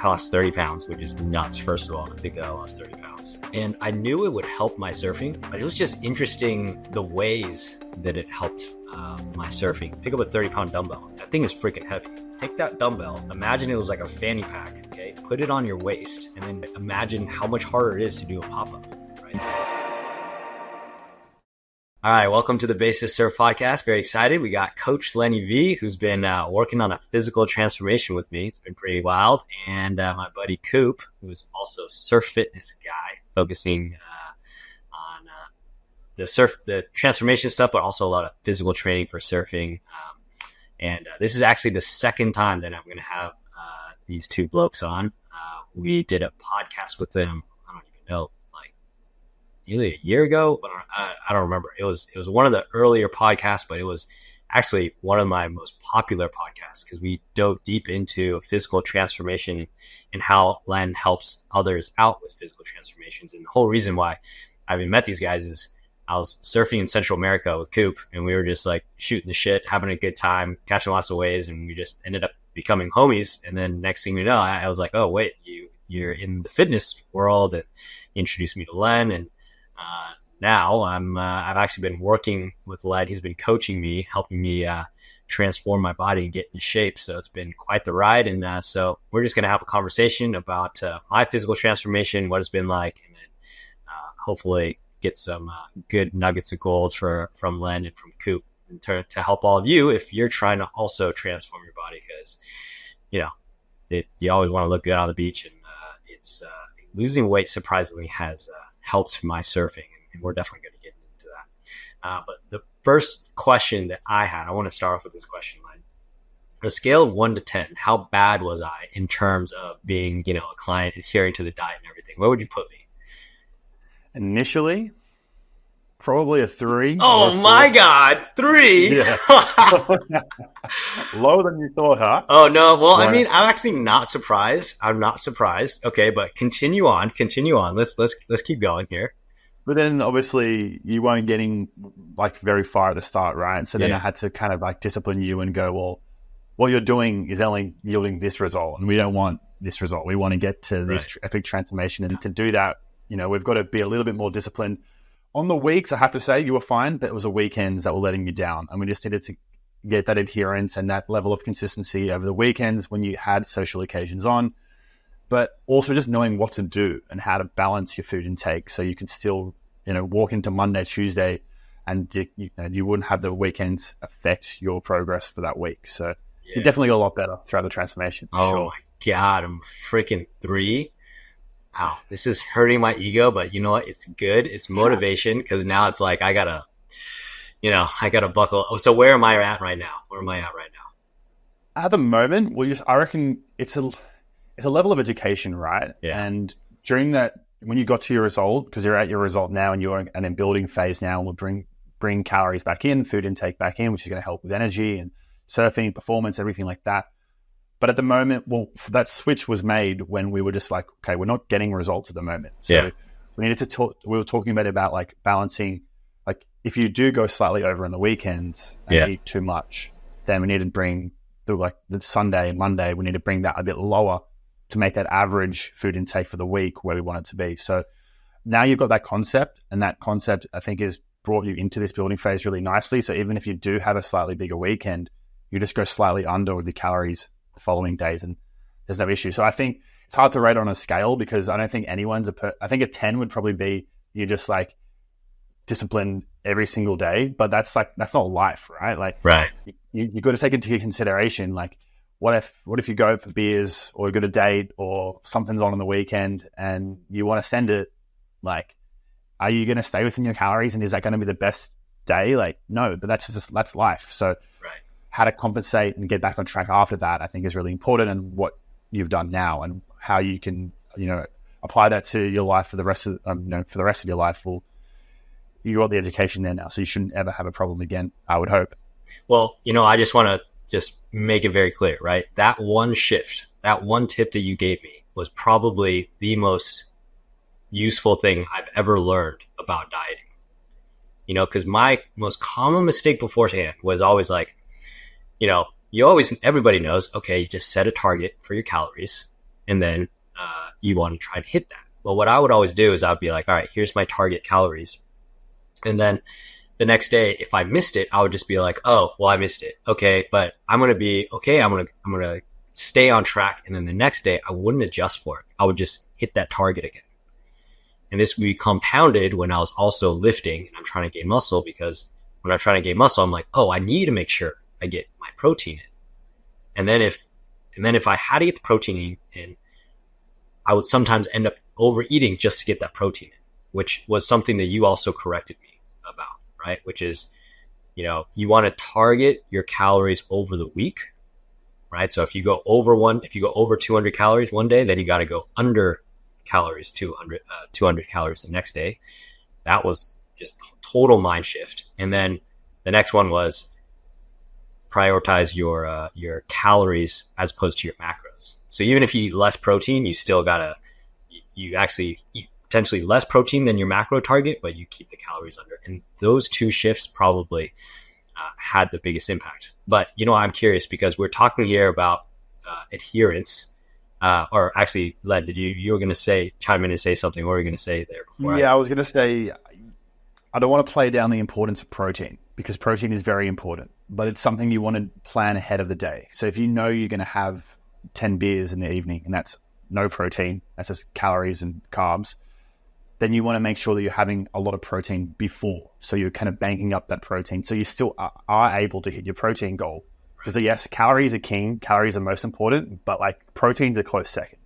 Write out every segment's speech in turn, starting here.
I lost 30 pounds, which is nuts. First of all, I think I lost 30 pounds. And I knew it would help my surfing, but it was just interesting the ways that it helped my surfing. Pick up a 30-pound dumbbell. That thing is freaking heavy. Take that dumbbell, imagine it was like a fanny pack, okay? Put it on your waist, and then imagine how much harder it is to do a pop-up, right? All right, welcome to the Basis Surf Podcast. Very excited. We got Coach Lenny V, who's been working on a physical transformation with me. It's been pretty wild. And my buddy Coop, who's also a surf fitness guy, focusing on the transformation stuff, but also a lot of physical training for surfing. And this is actually the second time that I'm going to have these two blokes on. We did a podcast with them, I don't even know, nearly a year ago, but I don't remember. It was one of the earlier podcasts, but it was actually one of my most popular podcasts because we dove deep into physical transformation and how Len helps others out with physical transformations. And the whole reason why I even met these guys is I was surfing in Central America with Coop, and we were just like shooting the shit, having a good time, catching lots of waves, and we just ended up becoming homies. And then next thing we know, I was like, oh wait, you're in the fitness world, and he introduced me to Len, and now I've actually been working with Len. He's been coaching me, helping me transform my body and get in shape. So it's been quite the ride. And so we're just going to have a conversation about my physical transformation, what it's been like, and then hopefully get some good nuggets of gold from Len and from Coop to help all of you if you're trying to also transform your body, because you always want to look good on the beach, and it's losing weight surprisingly has helped my surfing, and we're definitely going to get into that. But the first question that I want to start off with this question, Len. On a scale of 1 to 10, how bad was I in terms of being, a client, adhering to the diet and everything? Where would you put me? Initially, probably a 3. Oh my God, 3? Yeah. Lower than you thought, huh? Oh no. Well, I mean, I'm actually not surprised. I'm not surprised. Okay, but continue on. Let's keep going here. But then obviously you weren't getting very far at the start, right? So then I had to kind of discipline you and go, well, what you're doing is only yielding this result, and we don't want this result. We want to get to this epic transformation, and to do that, we've got to be a little bit more disciplined. On the weeks, I have to say, you were fine, but it was the weekends that were letting you down. And we just needed to get that adherence and that level of consistency over the weekends when you had social occasions on, but also just knowing what to do and how to balance your food intake so you could still, walk into Monday, Tuesday, and you wouldn't have the weekends affect your progress for that week. So you definitely got a lot better throughout the transformation. Oh my God, I'm freaking 3. Wow, this is hurting my ego, but you know what? It's good. It's motivation, because now it's like I gotta buckle. Oh, so where am I at right now? At the moment, I reckon it's a level of education, right? Yeah. And during that, when you got to your result, because you're at your result now and you're in a building phase now, and we'll bring calories back in, food intake back in, which is going to help with energy and surfing, performance, everything like that. But at the moment, that switch was made when we were just like, okay, we're not getting results at the moment. So we needed to talk. We were talking about balancing, if you do go slightly over on the weekends and eat too much, then we need to bring the Sunday and Monday, we need to bring that a bit lower to make that average food intake for the week where we want it to be. So now you've got that concept, and that concept I think has brought you into this building phase really nicely. So even if you do have a slightly bigger weekend, you just go slightly under with the calories the following days, and there's no issue. So I think it's hard to rate on a scale, because I don't think anyone's I think a 10 would probably be you just disciplined every single day, but that's not life, right? Right. You got to take into consideration, what if you go for beers, or you go to date, or something's on the weekend and you want to send it, are you going to stay within your calories, and is that going to be the best day? No, but that's life. So how to compensate and get back on track after that, I think, is really important, and what you've done now and how you can, apply that to your life for the rest of, your life. Well, you got the education there now, so you shouldn't ever have a problem again, I would hope. Well, I just want to make it very clear, right? That one shift, that one tip that you gave me was probably the most useful thing I've ever learned about dieting. Because my most common mistake beforehand was always everybody knows, okay, you just set a target for your calories, and then you want to try and hit that. Well, what I would always do is I'd be like, all right, here's my target calories. And then the next day, if I missed it, I would just be like, oh, well, I missed it. Okay. But I'm going to be okay. I'm going to stay on track. And then the next day I wouldn't adjust for it. I would just hit that target again. And this would be compounded when I was also lifting and I'm trying to gain muscle, because when I'm trying to gain muscle, I'm like, oh, I need to make sure I get my protein in. And then if I had to get the protein in, I would sometimes end up overeating just to get that protein in, which was something that you also corrected me about, right? Which is, you want to target your calories over the week, right? So if you go over 200 calories one day, then you got to go under calories, 200 calories the next day. That was just total mind shift. And then the next one was prioritize your calories as opposed to your macros. So even if you eat less protein, you actually eat potentially less protein than your macro target, but you keep the calories under. And those two shifts probably had the biggest impact. But, I'm curious because we're talking here about adherence. Or actually, Len, you were going to chime in and say something. What were you going to say there before? I was going to say, I don't want to play down the importance of protein, because protein is very important, but it's something you want to plan ahead of the day. So if you know you're going to have 10 beers in the evening and that's no protein, that's just calories and carbs, then you want to make sure that you're having a lot of protein before. So you're kind of banking up that protein. So you still are able to hit your protein goal. Because yes, calories are king, calories are most important, but like protein's a close second.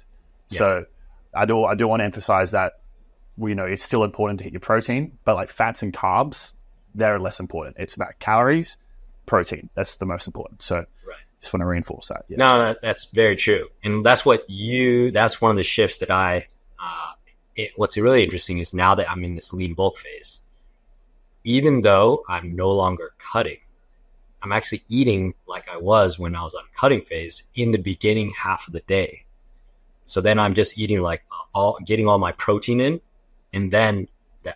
Yeah. So I do want to emphasize that, it's still important to hit your protein, but like fats and carbs, they're less important. It's about calories, protein. That's the most important. So just want to reinforce that. Yeah. No, that's very true. And that's one of the shifts that what's really interesting is now that I'm in this lean bulk phase, even though I'm no longer cutting, I'm actually eating like I was when I was on cutting phase in the beginning half of the day. So then I'm just eating getting all my protein in. And then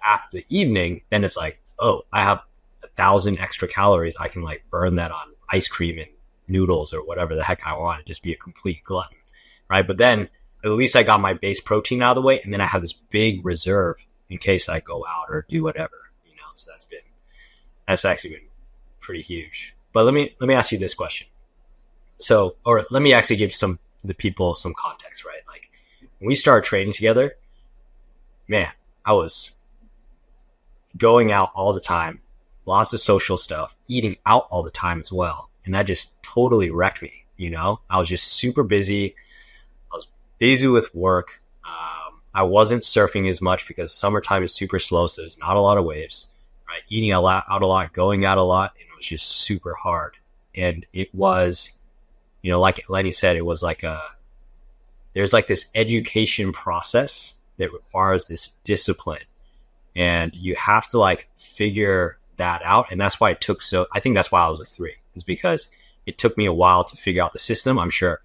after the evening, then it's like, oh, I have 1,000 extra calories. I can burn that on ice cream and noodles or whatever the heck I want to just be a complete glutton. Right. But then at least I got my base protein out of the way. And then I have this big reserve in case I go out or do whatever, so that's actually been pretty huge. But let me ask you this question. Or let me actually give the people some context, right? Like when we started training together, man, I was going out all the time, lots of social stuff, eating out all the time as well. And that just totally wrecked me. I was just super busy. I was busy with work. I wasn't surfing as much because summertime is super slow. So there's not a lot of waves. Right? Eating out a lot, going out a lot, and it was just super hard. And it was, like Lenny said, it was there's this education process that requires this discipline, and you have to figure that out. And that's why I think that's why I was a 3, is because it took me a while to figure out the system. I'm sure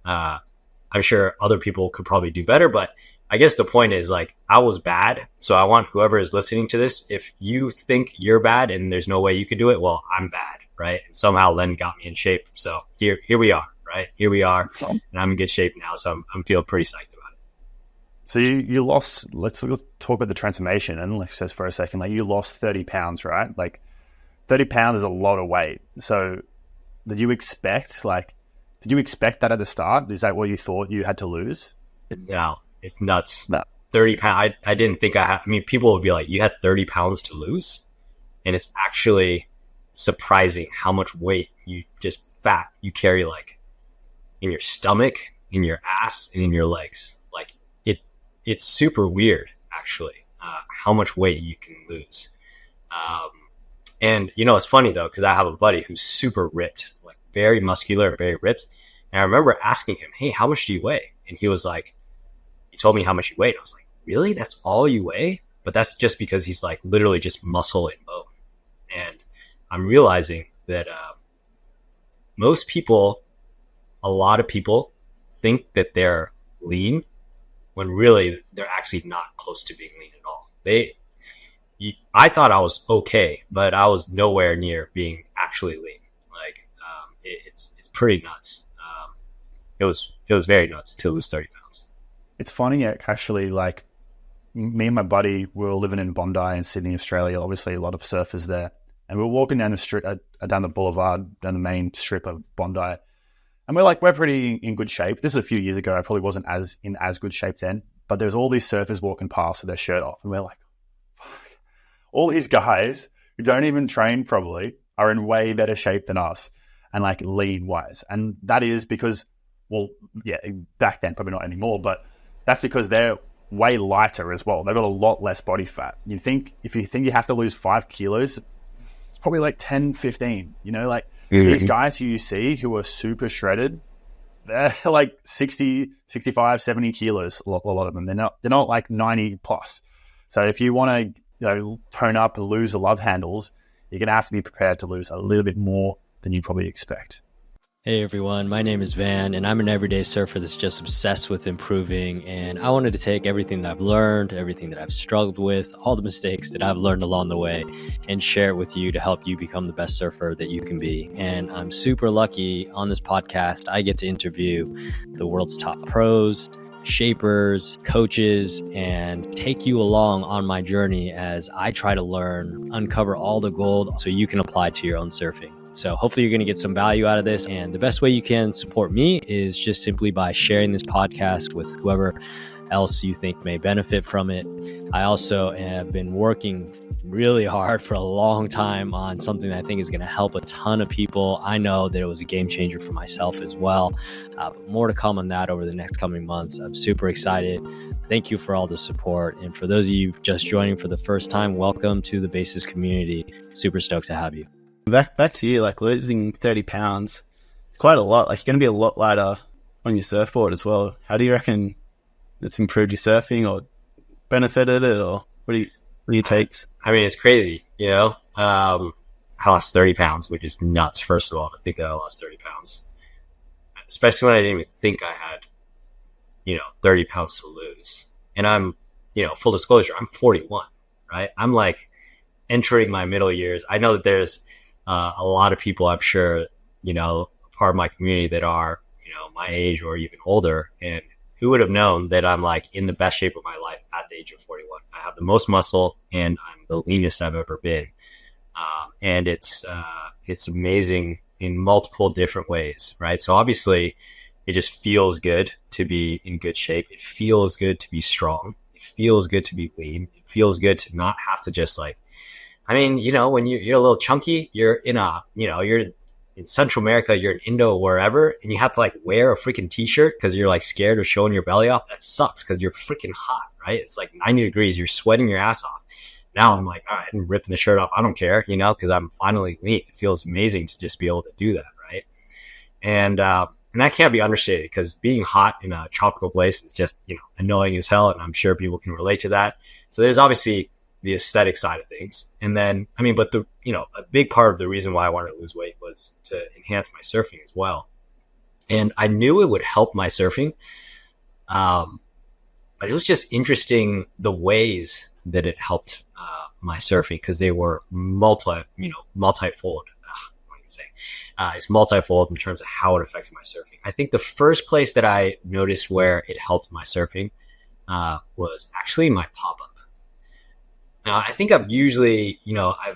other people could probably do better, but I guess the point is I was bad. So I want whoever is listening to this, if you think you're bad and there's no way you could do it, well, I'm bad. Right. And somehow Len got me in shape. So here we are, right? Here we are. And I'm in good shape now. So I'm feeling pretty psyched about it. So you lost, let's talk about the transformation. And let's just for a second, you lost 30 pounds, right? 30 pounds is a lot of weight. So did you expect that at the start? Is that what you thought you had to lose? No. It's nuts. No. 30 pounds. I didn't think people would be like, you had 30 pounds to lose. And it's actually surprising how much weight fat you carry in your stomach, in your ass, and in your legs. It's super weird actually, how much weight you can lose. And it's funny though, because I have a buddy who's super ripped, very muscular, very ripped. And I remember asking him, hey, how much do you weigh? And he was like, he told me how much he weighed. I was like, really? That's all you weigh? But that's just because he's literally just muscle and bone. And I'm realizing that a lot of people think that they're lean when really they're actually not close to being lean at all. I thought I was okay, but I was nowhere near being actually lean. It's pretty nuts. it was very nuts to lose 30 pounds. It's funny, actually, like me and my buddy were living in Bondi in Sydney, Australia. Obviously, a lot of surfers there. And we were walking down the street, down the boulevard, down the main strip of Bondi. And we're pretty in good shape. This is a few years ago. I probably wasn't in as good shape then. But there's all these surfers walking past with their shirt off. And we're like, fuck. All these guys who don't even train probably are in way better shape than us and like lean wise. And that is because, well, yeah, back then, probably not anymore, but that's because they're way lighter as well. They've got a lot less body fat. If you think you have to lose 5 kilos, it's probably like 10, 15, these guys who you see who are super shredded, they're like 60, 65, 70 kilos, a lot of them. They're not like 90 plus. So if you want to, tone up and lose the love handles, you're going to have to be prepared to lose a little bit more than you probably expect. Hey everyone, my name is Van, and I'm an everyday surfer that's just obsessed with improving. And I wanted to take everything that I've learned, everything that I've struggled with, all the mistakes that I've learned along the way, and share it with you to help you become the best surfer that you can be. And I'm super lucky on this podcast. I get to interview the world's top pros, shapers, coaches, and take you along on my journey as I try to learn, uncover all the gold so you can apply to your own surfing. So hopefully you're going to get some value out of this. And the best way you can support me is just simply by sharing this podcast with whoever else you think may benefit from it. I also have been working really hard for a long time on something that I think is going to help a ton of people. I know that it was a game changer for myself as well. But more to come on that over the next coming months. I'm super excited. Thank you for all the support. And for those of you just joining for the first time, welcome to the Basis community. Super stoked to have you. Back to you, like losing 30 pounds, it's quite a lot. Like you're going to be a lot lighter on your surfboard as well. How do you reckon it's improved your surfing or benefited it, or what are your takes? I mean, it's crazy, I lost 30 pounds, which is nuts, first of all, to think that I lost 30 pounds. Especially when I didn't even think I had, 30 pounds to lose. And I'm, full disclosure, I'm 41, right? I'm like entering my middle years. I know that there's a lot of people, I'm sure, part of my community that are, my age or even older. And who would have known that I'm like in the best shape of my life at the age of 41? I have the most muscle and I'm the leanest I've ever been. And it's amazing in multiple different ways, right? So obviously it just feels good to be in good shape. It feels good to be strong. It feels good to be lean. It feels good to not have to just like, when you're a little chunky, you're you're in Central America, you're in Indo, wherever, and you have to like wear a freaking t-shirt because you're like scared of showing your belly off. That sucks because you're freaking hot, right? It's like 90 degrees. You're sweating your ass off. Now I'm like, all right, I'm ripping the shirt off. I don't care, because I'm finally lean. It feels amazing to just be able to do that, right? And that can't be understated because being hot in a tropical place is just, annoying as hell. And I'm sure people can relate to that. So there's obviously the aesthetic side of things. And then, but a big part of the reason why I wanted to lose weight was to enhance my surfing as well. And I knew it would help my surfing. But it was just interesting the ways that it helped my surfing because they were multifold. It's multifold in terms of how it affected my surfing. I think the first place that I noticed where it helped my surfing was actually my pop-up. Now, I think I've usually, I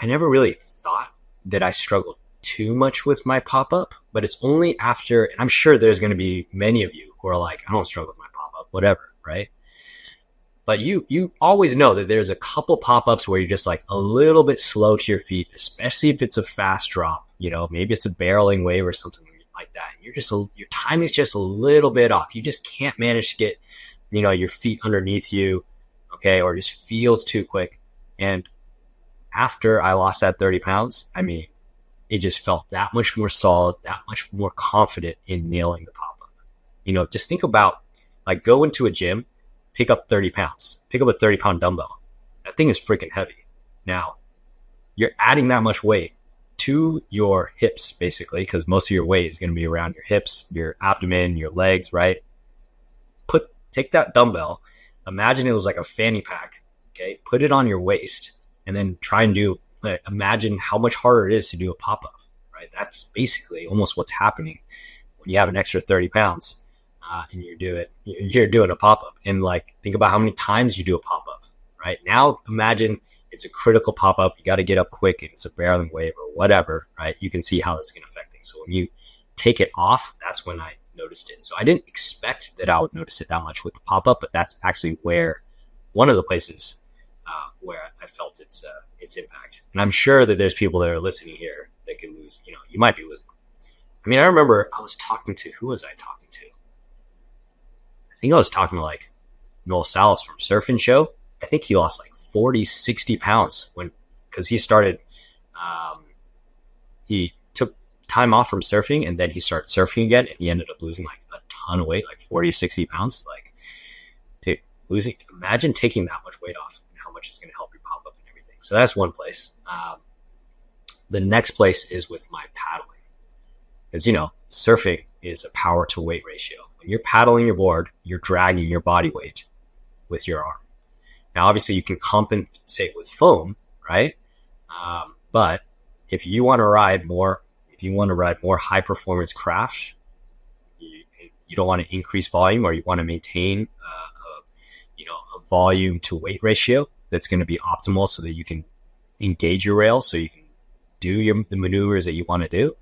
never really thought that I struggled too much with my pop-up, but it's only after, and I'm sure there's going to be many of you who are like, I don't struggle with my pop-up, whatever, right? But you always know that there's a couple pop-ups where you're just like a little bit slow to your feet, especially if it's a fast drop, maybe it's a barreling wave or something like that. You're just, your timing's just a little bit off. You just can't manage to get, your feet underneath you. Okay. Or just feels too quick. And after I lost that 30 pounds, it just felt that much more solid, that much more confident in nailing the pop-up. Just think about like go into a gym, pick up 30 pounds, pick up a 30-pound dumbbell. That thing is freaking heavy. Now you're adding that much weight to your hips, basically, because most of your weight is going to be around your hips, your abdomen, your legs, right? Take that dumbbell. Imagine it was like a fanny pack, okay? Put it on your waist and then try and imagine how much harder it is to do a pop-up, right? That's basically almost what's happening when you have an extra 30 pounds and you're doing a pop-up, and like, think about how many times you do a pop-up, right? Now, imagine it's a critical pop-up. You got to get up quick and it's a barreling wave or whatever, right? You can see how it's going to affect things. So when you take it off, that's when I noticed it. So I didn't expect that I would notice it that much with the pop-up, but that's actually one of the places where I felt its impact. And I'm sure that there's people that are listening here that can lose, you might be losing. I mean, I remember I was talking to, who was I talking to? I think I was talking to like Noel Salas from Surfing Show. I think he lost like 40, 60 pounds because he started, he took time off from surfing and then he started surfing again, and he ended up losing like a ton of weight, like 40, 60 pounds. Like, dude, imagine taking that much weight off and how much it's going to help you pop up and everything. So that's one place. The next place is with my paddling. Because, surfing is a power to weight ratio. When you're paddling your board, you're dragging your body weight with your arm. Now, obviously, you can compensate with foam, right? But if you want to ride more high performance craft, you don't want to increase volume, or you want to maintain a volume to weight ratio that's going to be optimal so that you can engage your rail, so you can do the maneuvers that you want to do.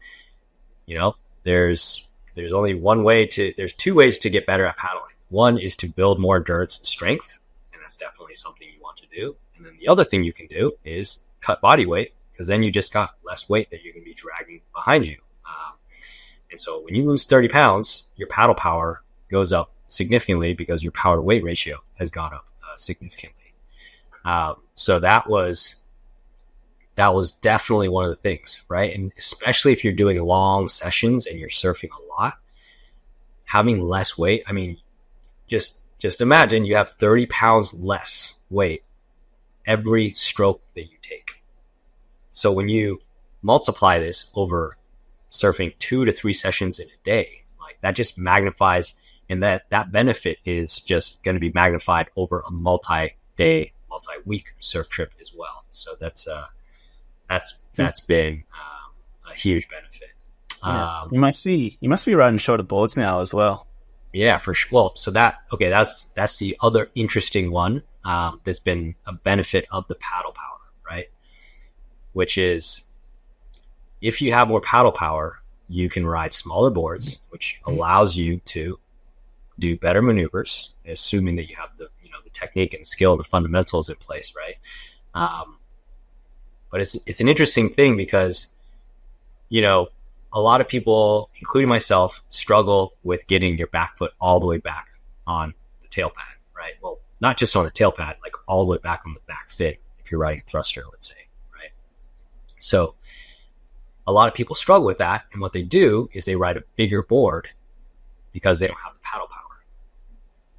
There's only there's two ways to get better at paddling. One is to build more endurance and strength, and that's definitely something you want to do. And then the other thing you can do is cut body weight, because then you just got less weight that you're going to be dragging behind you. And so when you lose 30 pounds, your paddle power goes up significantly because your power to weight ratio has gone up significantly. So that was definitely one of the things, right? And especially if you're doing long sessions and you're surfing a lot, having less weight. I mean, just imagine you have 30 pounds less weight every stroke that you take. So when you multiply this over surfing 2 to 3 sessions in a day, like, that just magnifies, and that benefit is just going to be magnified over a multi-day, multi-week surf trip as well. So that's been a huge benefit. You must be riding shorter boards now as well. Yeah, for sure. Well, so that's the other interesting one that's been a benefit of the paddle power, right? Which is, if you have more paddle power, you can ride smaller boards, which allows you to do better maneuvers, assuming that you have the technique and skill and the fundamentals in place, right? But it's an interesting thing because, a lot of people, including myself, struggle with getting your back foot all the way back on the tail pad, right? Well, not just on the tail pad, like all the way back on the back fin, if you're riding thruster, let's say, right? So a lot of people struggle with that. And what they do is they ride a bigger board because they don't have the paddle power.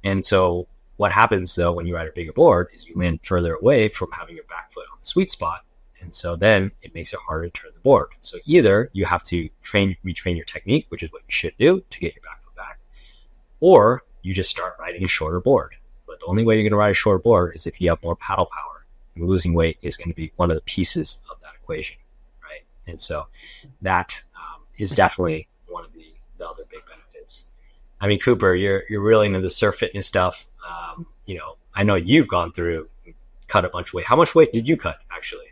And so what happens, though, when you ride a bigger board is you land further away from having your back foot on the sweet spot. And so then it makes it harder to turn the board. So either you have to retrain your technique, which is what you should do to get your back foot back, or you just start riding a shorter board. But the only way you're going to ride a shorter board is if you have more paddle power. And losing weight is going to be one of the pieces of that equation, right? And so that is definitely one of the other big benefits. I mean, Cooper, you're really into the surf fitness stuff. I know you've gone through, cut a bunch of weight. How much weight did you cut, actually?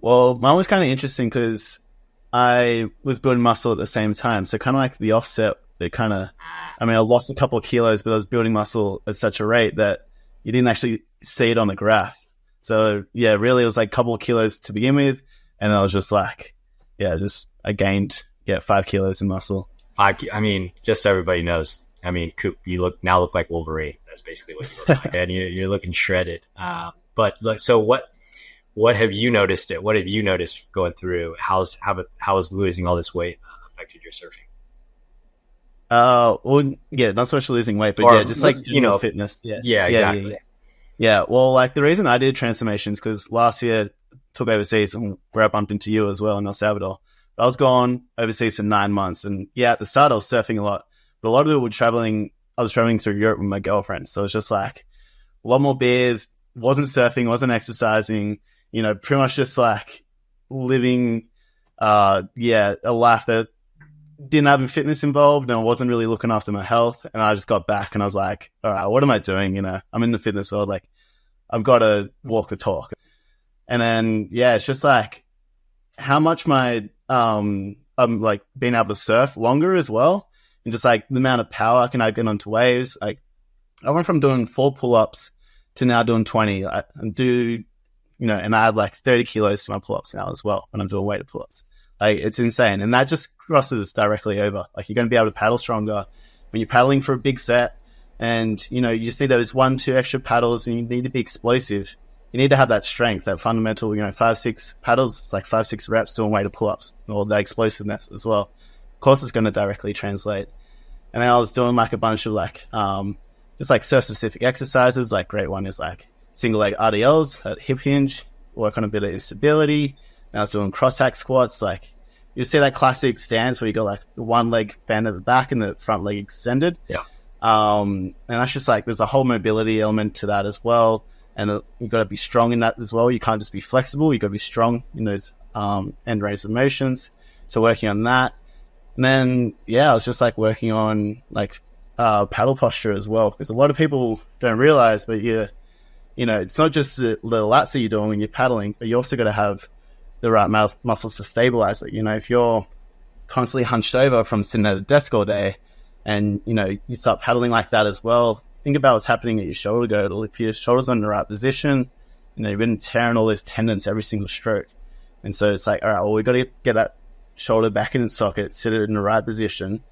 Well, mine was kind of interesting because I was building muscle at the same time. So kind of like the offset, I lost a couple of kilos, but I was building muscle at such a rate that you didn't actually see it on the graph. So yeah, really it was like a couple of kilos to begin with. And I was just like, I gained 5 kilos in muscle. Just so everybody knows, Coop, you look like Wolverine. That's basically what you look like. And you're looking shredded. So what have you noticed? What have you noticed going through? How has losing all this weight affected your surfing? Not so much losing weight, but just like fitness. Yeah, exactly. Yeah. Well, like the reason I did transformations because last year took overseas and where I bumped into you as well in El Salvador. I was gone overseas for 9 months, and at the start I was surfing a lot, but a lot of it were traveling. I was traveling through Europe with my girlfriend, so it's just like a lot more beers. Wasn't surfing, wasn't exercising. Pretty much just like living, a life that didn't have any fitness involved and I wasn't really looking after my health. And I just got back and I was like, all right, what am I doing? You know, I'm in the fitness world. Like, I've got to walk the talk. And then, yeah, it's just like how much I'm like being able to surf longer as well. And just like the amount of power I can get onto waves. Like, I went from doing 4 pull-ups to now doing 20. And I add like 30 kilos to my pull-ups now as well when I'm doing weighted pull-ups. Like, it's insane. And that just crosses directly over. Like, you're going to be able to paddle stronger when you're paddling for a big set. And, you know, you just need those 1-2 extra paddles and you need to be explosive. You need to have that strength, that fundamental, 5-6 paddles. It's like 5-6 reps doing weighted pull-ups, or that explosiveness as well. Of course, it's going to directly translate. And then I was doing like a bunch of like, just like surf-specific exercises. Like, great one is like single leg RDLs at hip hinge, work on a bit of instability. And I was doing cross-hack squats. Like, you see that classic stance where you got like the one leg bent at the back and the front leg extended. Yeah. And that's just like, there's a whole mobility element to that as well. And you've got to be strong in that as well. You can't just be flexible. You've got to be strong in those end range of motions. So working on that. And then, yeah, I was just like working on like paddle posture as well. Because a lot of people don't realize, but it's not just the lats that you're doing when you're paddling, but you also got to have the right muscles to stabilize it. You know, if you're constantly hunched over from sitting at a desk all day and, you start paddling like that as well, think about what's happening at your shoulder girdle. If your shoulder's in the right position, you've been tearing all those tendons every single stroke. And so it's like, all right, well, we've got to get that shoulder back in its socket, sit it in the right position.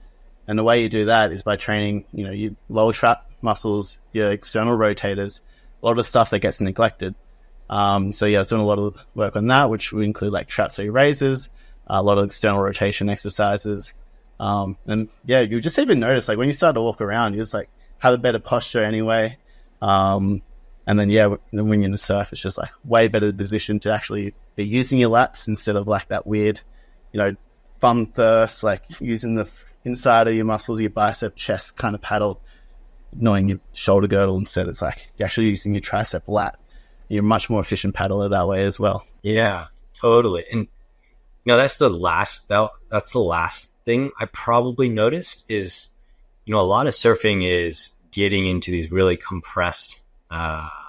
And the way you do that is by training, your lower trap muscles, your external rotators, a lot of stuff that gets neglected. So yeah, I was doing a lot of work on that, which would include like trap three raises, a lot of external rotation exercises. And yeah, you just even notice like when you start to walk around, you just like have a better posture anyway. And then yeah, when you're in the surf, it's just like way better position to actually be using your lats instead of like that weird, thumb thirst, like using the inside of your muscles, your bicep, chest kind of paddle, knowing your shoulder girdle. Instead, it's like you're actually using your tricep lat. You're a much more efficient paddler that way as well. Yeah, totally. And that's the last thing I probably noticed is, a lot of surfing is getting into these really compressed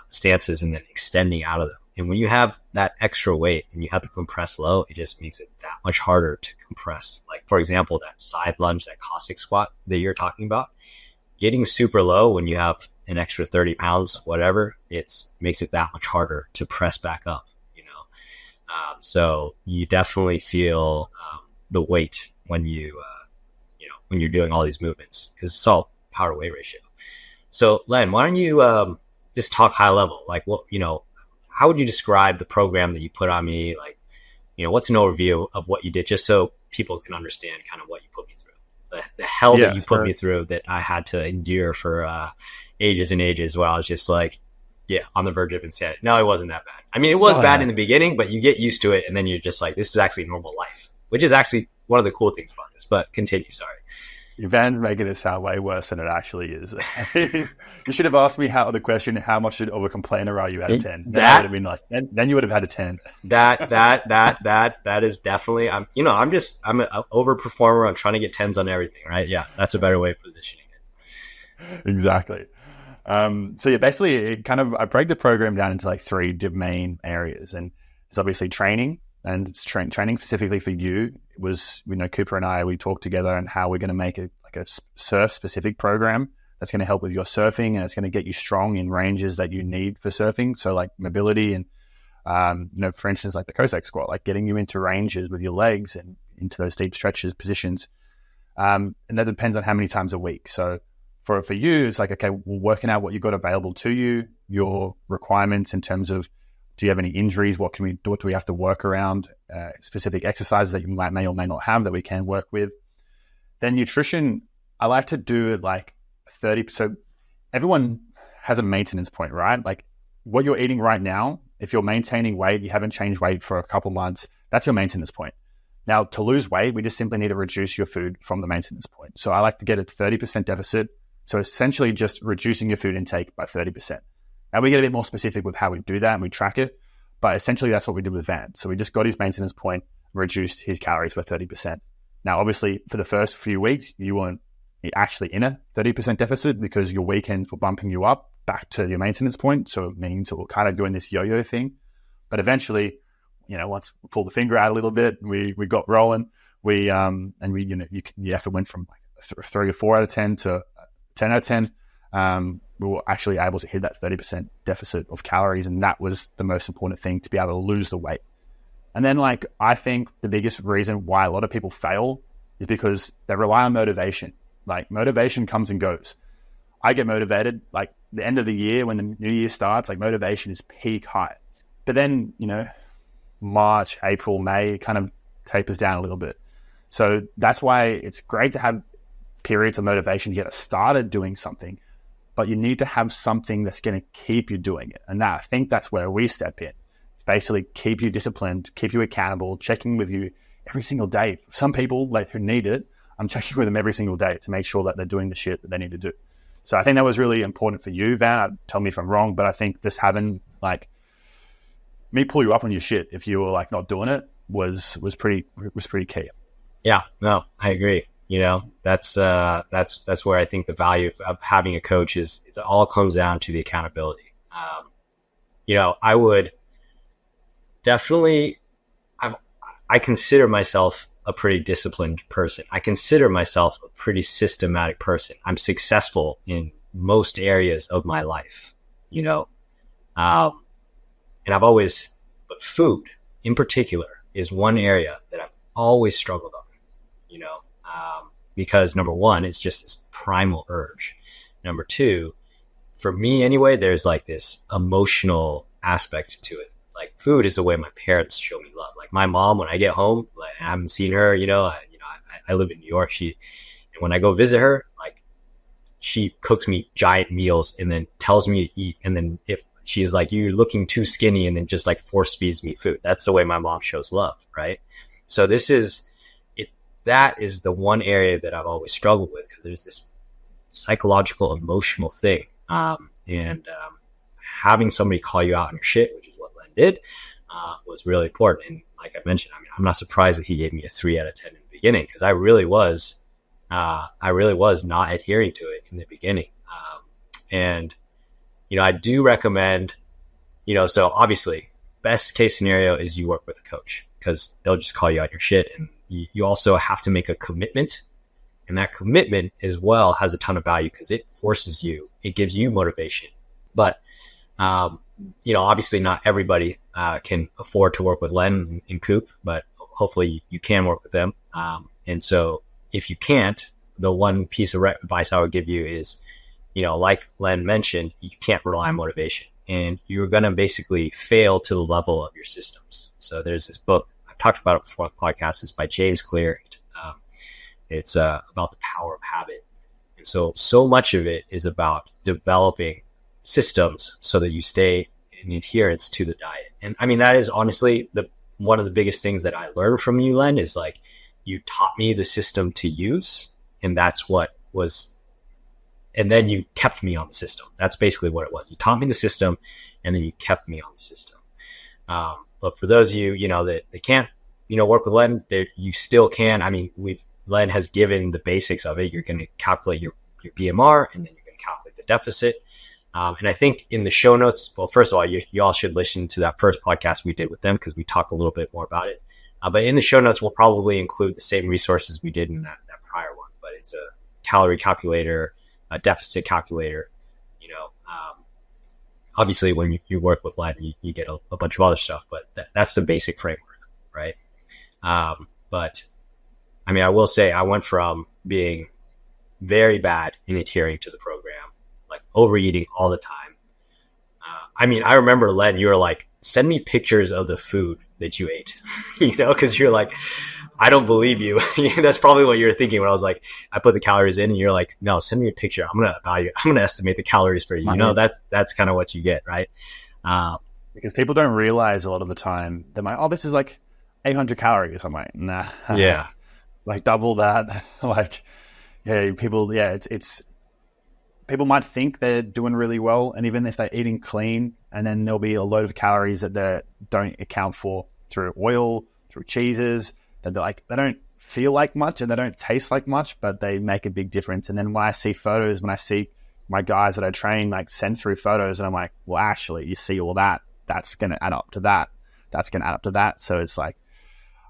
stances and then extending out of them. And when you have that extra weight and you have to compress low, it just makes it that much harder to compress. Like, for example, that side lunge, that Cossack squat that you're talking about, getting super low when you have an extra 30 pounds, whatever, makes it that much harder to press back up, so you definitely feel the weight when when you're doing all these movements, because it's all power to weight ratio. So Len, why don't you just talk high level, like what, how would you describe the program that you put on me? Like, what's an overview of what you did, just so people can understand kind of what you put me through, the hell that you put me through that I had to endure for ages and ages, where I was just like, yeah, on the verge of insanity. No, it wasn't that bad. I mean, it was bad in the beginning, but you get used to it, and then you're just like, this is actually normal life, which is actually one of the cool things about this. But continue, sorry. Van's making it sound way worse than it actually is. You should have asked me the question, how much of a complainer are you out of 10? That would have been like, then you would have had a 10. That is definitely, I'm an overperformer. I'm trying to get 10s on everything, right? Yeah, that's a better way of positioning it. Exactly. So yeah, basically I break the program down into like 3 main areas, and it's obviously training, and it's training specifically for you. It was, Cooper and we talked together on how we're going to make a surf specific program that's going to help with your surfing, and it's going to get you strong in ranges that you need for surfing. So like mobility and, for instance, like the Cossack squat, like getting you into ranges with your legs and into those deep stretches positions. And that depends on how many times a week. So for you, it's like, okay, we're working out what you've got available to you, your requirements in terms of, do you have any injuries? What do we have to work around? Specific exercises that you may or may not have that we can work with. Then nutrition, I like to do it like 30. So everyone has a maintenance point, right? Like what you're eating right now, if you're maintaining weight, you haven't changed weight for a couple months, that's your maintenance point. Now, to lose weight, we just simply need to reduce your food from the maintenance point. So I like to get a 30% deficit. So essentially just reducing your food intake by 30%. Now we get a bit more specific with how we do that and we track it, but essentially that's what we did with Van. So we just got his maintenance point, reduced his calories by 30%. Now, obviously, for the first few weeks, you weren't actually in a 30% deficit because your weekends were bumping you up back to your maintenance point. So it means we're kind of doing this yo-yo thing. But eventually, once we pulled the finger out a little bit, we got rolling. Your effort went from like 3 or 4 out of 10 to 10 out of 10. We were actually able to hit that 30% deficit of calories. And that was the most important thing, to be able to lose the weight. And then I think the biggest reason why a lot of people fail is because they rely on motivation. Like, motivation comes and goes. I get motivated, like the end of the year when the new year starts, like motivation is peak high. But then, March, April, May kind of tapers down a little bit. So that's why it's great to have periods of motivation to get us started doing something, but you need to have something that's going to keep you doing it. And I think that's where we step in. It's basically keep you disciplined, keep you accountable, checking with you every single day. Some people who need it, I'm checking with them every single day to make sure that they're doing the shit that they need to do. So I think that was really important for you, Van. Tell me if I'm wrong, but I think just having me pull you up on your shit if you were not doing it was pretty key. Yeah, no, I agree. That's where I think the value of having a coach is. It all comes down to the accountability. I would definitely, I consider myself a pretty disciplined person. I consider myself a pretty systematic person. I'm successful in most areas of my life, and I've always, but food in particular is one area that I've always struggled on, because number one, it's just this primal urge. Number two, for me anyway, there's this emotional aspect to it. Food is the way my parents show me love. My mom, when I get home, I haven't seen her, I live in New York. And when I go visit her, she cooks me giant meals and then tells me to eat. And then if she's you're looking too skinny, and then just force feeds me food. That's the way my mom shows love. Right. So that is the one area that I've always struggled with, because there's this psychological, emotional thing. Having somebody call you out on your shit, which is what Len did, was really important. And like I mentioned, I'm not surprised that he gave me a 3 out of 10 in the beginning, because I really was not adhering to it in the beginning. I do recommend, so obviously best case scenario is you work with a coach, because they'll just call you out your shit. And you also have to make a commitment. And that commitment as well has a ton of value, because it forces you, it gives you motivation. But, obviously not everybody can afford to work with Len and Coop, but hopefully you can work with them. And so if you can't, the one piece of advice I would give you is, like Len mentioned, you can't rely on motivation, and you're going to basically fail to the level of your systems. So there's this book, I've talked about it before on the podcast. It's by James Clear. It's about the power of habit. And so much of it is about developing systems so that you stay in adherence to the diet. And that is honestly one of the biggest things that I learned from you, Len, is you taught me the system to use, and that's what was, and then you kept me on the system. That's basically what it was. You taught me the system, and then you kept me on the system. But for those of you, that they can't, work with Len, you still can. Len has given the basics of it. You're going to calculate your BMR, and then you're going to calculate the deficit. And I think in the show notes, well, first of all, you all should listen to that first podcast we did with them, because we talked a little bit more about it. But in the show notes, we'll probably include the same resources we did in that prior one. But it's a calorie calculator, a deficit calculator. Obviously, when you work with Len, you get a bunch of other stuff, but that's the basic framework, right? But I will say I went from being very bad in adhering to the program, overeating all the time. I remember, Len, you were send me pictures of the food that you ate, because you're I don't believe you. That's probably what you were thinking when I was I put the calories in, and you're no, send me a picture. I'm going to estimate the calories for you. That's kind of what you get, right? Because people don't realize a lot of the time, they're this is 800 calories. I'm nah. Yeah. Double that. It's people might think they're doing really well, and even if they're eating clean, and then there'll be a load of calories that they don't account for through oil, through cheeses, that they don't feel like much and they don't taste like much, but they make a big difference. And then when I see photos, when I see my guys that I train like send through photos, and I'm like, well, actually, you see all that, that's going to add up to that. That's going to add up to that. So it's like,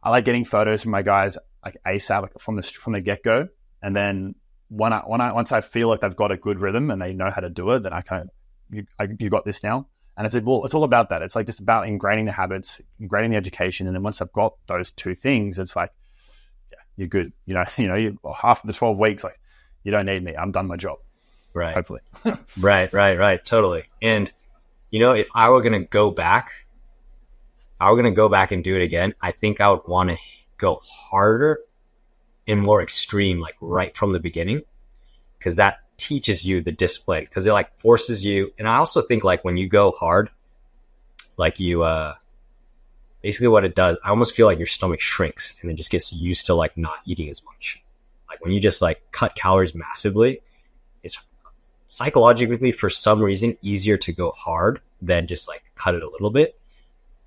I like getting photos from my guys like ASAP, like from the get go. And then once I feel like they've got a good rhythm and they know how to do it, then you got this now. And it's all about that. It's like just about ingraining the habits, ingraining the education. And then once I've got those two things, it's like, yeah, you're good. You half of the 12 weeks, like, you don't need me. I'm done my job. Right. Hopefully. Right. Totally. And, if I were going to go back and do it again, I think I would want to go harder and more extreme, like right from the beginning, because that teaches you the discipline, because it like forces you. And I also think like when you go hard, like you basically what it does, I almost feel like your stomach shrinks and then just gets used to like not eating as much. Like when you just like cut calories massively, it's psychologically for some reason easier to go hard than just like cut it a little bit.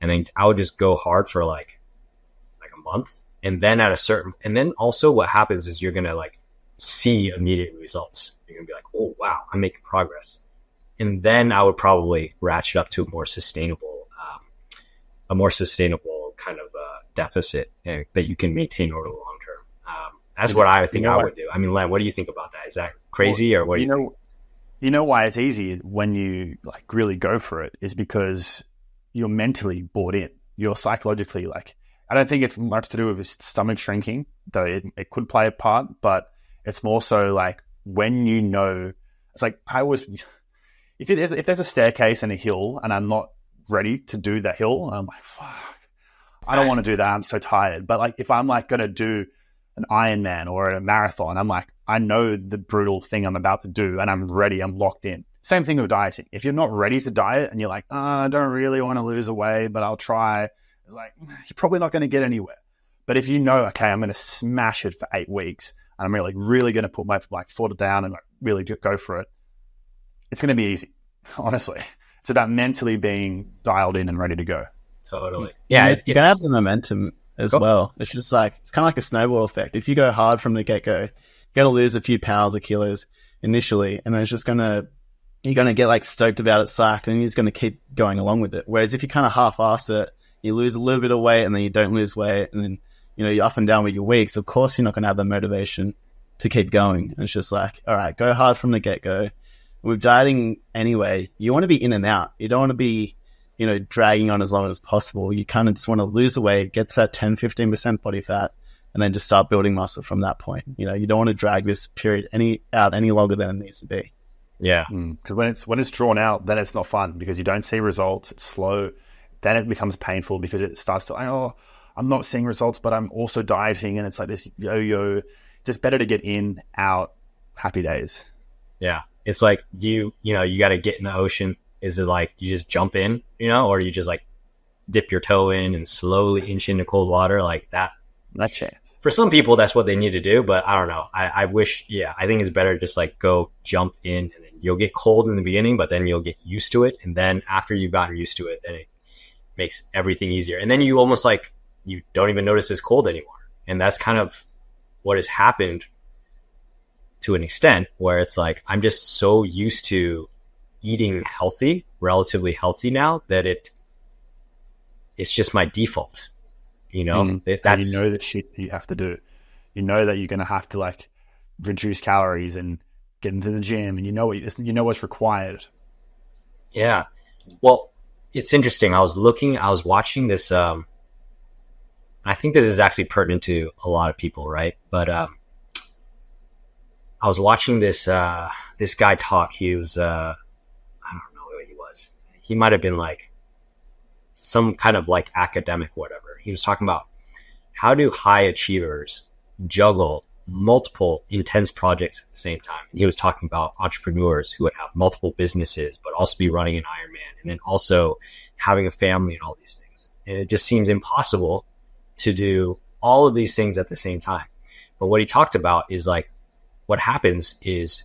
And then I would just go hard for like a month, and then and then also what happens is you're gonna like see immediate results. You're gonna be like, oh wow, I'm making progress. And then I would probably ratchet up to a more sustainable kind of deficit that you can maintain over the long term. That's what I think I would do. I mean, Len, what do you think about that? Is that crazy, or what do you think? You know why it's easy when you like really go for it is because you're mentally bought in. You're psychologically like, I don't think it's much to do with stomach shrinking, though it could play a part, but it's more so like when it's like if there's a staircase and a hill and I'm not ready to do that hill, I'm like, fuck, I don't want to do that. I'm so tired. But like if I'm like going to do an Ironman or a marathon, I'm like, I know the brutal thing I'm about to do and I'm ready. I'm locked in. Same thing with dieting. If you're not ready to diet and you're like, I don't really want to lose weight, but I'll try. It's like, you're probably not going to get anywhere. But if you know, okay, I'm going to smash it for 8 weeks and I'm really going to put my foot down and like really go for it, it's going to be easy. Honestly, it's about mentally being dialed in and ready to go. Totally. Yeah. You gotta have the momentum as well. It's just like, it's kind of like a snowball effect. If you go hard from the get-go, you got to lose a few pounds or kilos initially, and then it's just you're going to get like stoked about it, psyched, and you're just going to keep going along with it. Whereas if you kind of half-ass it, you lose a little bit of weight and then you don't lose weight, and then, you're up and down with your weeks, of course you're not going to have the motivation to keep going. And it's just like, all right, go hard from the get-go. With dieting anyway, you want to be in and out. You don't want to be, dragging on as long as possible. You kind of just want to lose the weight, get to that 10-15% body fat, and then just start building muscle from that point. You don't want to drag this period any longer than it needs to be. Yeah. Because when it's drawn out, then it's not fun because you don't see results. It's slow. Then it becomes painful because it starts to, I'm not seeing results, but I'm also dieting. And it's like this yo-yo. Just better to get in, out, happy days. Yeah. It's like you got to get in the ocean. Is it like you just jump in, or you just like dip your toe in and slowly inch into cold water like that? Not chance. For some people, that's what they need to do, but I don't know. I think it's better to just like go jump in, and then you'll get cold in the beginning, but then you'll get used to it. And then after you've gotten used to it, then it makes everything easier. And then you almost like, you don't even notice it's cold anymore. And that's kind of what has happened to an extent, where it's like, I'm just so used to eating healthy, relatively healthy now, that it's just my default. That's, the shit you have to do. You know that you're going to have to like reduce calories and get into the gym, and you know what's required. Yeah. Well, it's interesting. I was watching this, I think this is actually pertinent to a lot of people, right? But, I was watching this guy talk. He was, I don't know who he was. He might've been like some kind of like academic, whatever. He was talking about how do high achievers juggle multiple intense projects at the same time. And he was talking about entrepreneurs who would have multiple businesses, but also be running an Ironman, and then also having a family and all these things. And it just seems impossible to do all of these things at the same time. But what he talked about is like, what happens is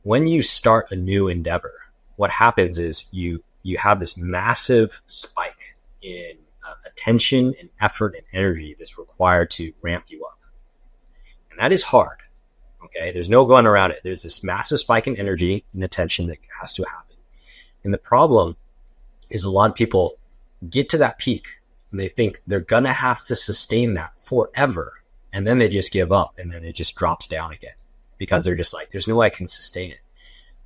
when you start a new endeavor, what happens is you have this massive spike in attention and effort and energy that's required to ramp you up. And that is hard. Okay. There's no going around it. There's this massive spike in energy and attention that has to happen. And the problem is a lot of people get to that peak and they think they're going to have to sustain that forever. And then they just give up and then it just drops down again because they're just like, there's no way I can sustain it.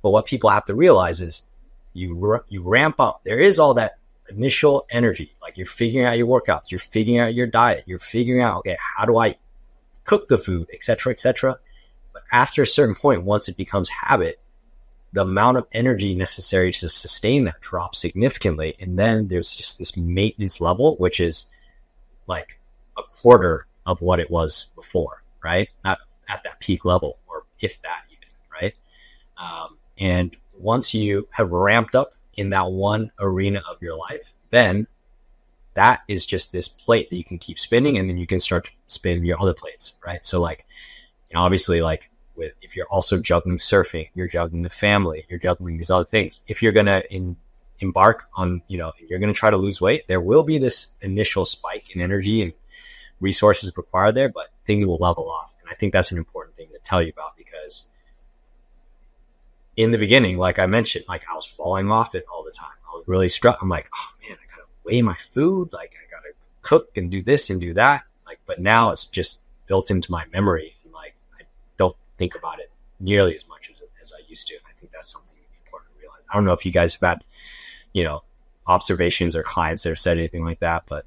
But what people have to realize is you ramp up. There is all that initial energy. Like you're figuring out your workouts, you're figuring out your diet, you're figuring out, okay, how do I cook the food, et cetera, et cetera. But after a certain point, once it becomes habit, the amount of energy necessary to sustain that drops significantly. And then there's just this maintenance level, which is like a quarter of what it was before, right? Not at that peak level, or if that even, right? And once you have ramped up in that one arena of your life, then that is just this plate that you can keep spinning, and then you can start to spin your other plates, right? So like, obviously like if you're also juggling surfing, you're juggling the family, you're juggling these other things. If you're going to embark on, you're going to try to lose weight, there will be this initial spike in energy and resources required there, but things will level off. And I think that's an important thing to tell you about, because in the beginning, like I mentioned, like I was falling off it all the time. I was really struck. I'm like, oh man, I got to weigh my food. Like I got to cook and do this and do that. Like, but now it's just built into my memory. And like, I don't think about it nearly as much as I used to. I think that's something important to realize. I don't know if you guys have had, observations or clients that have said anything like that, but